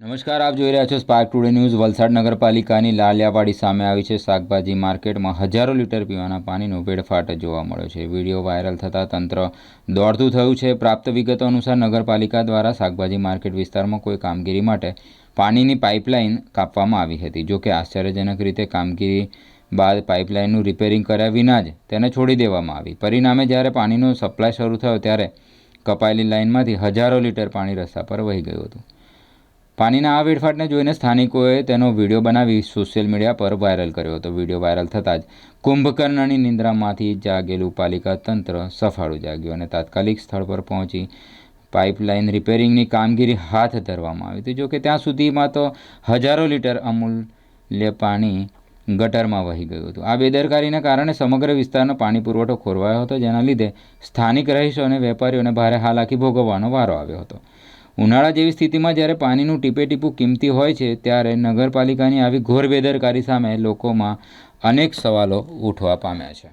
નમસ્કાર, આપ જોઈ રહ્યા છો સ્પાર્ક ટુડે ન્યૂઝ। વલસાડ નગરપાલિકાની લાલિયાવાડી સામે આવી છે શાકભાજી માર્કેટમાં હજારો લીટર પીવાના પાણીનો વેડફાટ જોવા મળ્યો છે। વિડીયો વાયરલ થતાં તંત્ર દોડતું થયું છે। પ્રાપ્ત વિગતો અનુસાર નગરપાલિકા દ્વારા શાકભાજી માર્કેટ વિસ્તારમાં કોઈ કામગીરી માટે પાણીની પાઇપલાઇન કાપવામાં આવી હતી। જો કે આશ્ચર્યજનક રીતે કામગીરી બાદ પાઇપલાઇનનું રિપેરિંગ કર્યા વિના જ તેને છોડી દેવામાં આવી। પરિણામે જ્યારે પાણીનો સપ્લાય શરૂ થયો ત્યારે કપાયેલી લાઇનમાંથી હજારો લીટર પાણી રસ્તા પર વહી ગયું હતું। પાણીના આ વેડફાટને જોઈને સ્થાનિકોએ તેનો વિડીયો બનાવી સોશિયલ મીડિયા પર વાયરલ કર્યો હતો। વિડીયો વાયરલ થતાં જ કુંભકર્ણની નિંદ્રામાંથી જાગેલું પાલિકા તંત્ર સફાળું જાગ્યું અને તાત્કાલિક સ્થળ પર પહોંચી પાઇપલાઇન રિપેરિંગની કામગીરી હાથ ધરવામાં આવી હતી। જોકે ત્યાં સુધીમાં તો હજારો લીટર અમૂલ્ય પાણી ગટરમાં વહી ગયું હતું। આ બેદરકારીને કારણે સમગ્ર વિસ્તારનો પાણી પુરવઠો ખોરવાયો હતો, જેના લીધે સ્થાનિક રહીશો અને વેપારીઓને ભારે હાલાકી ભોગવવાનો વારો આવ્યો હતો। ઉનાળા જેવી સ્થિતિમાં જ્યારે પાણીનું ટીપે ટીપું કિંમતી હોય છે, ત્યારે નગરપાલિકાની આવી ઘોર બેદરકારી સામે લોકોમાં અનેક સવાલો ઉઠવા પામ્યા છે।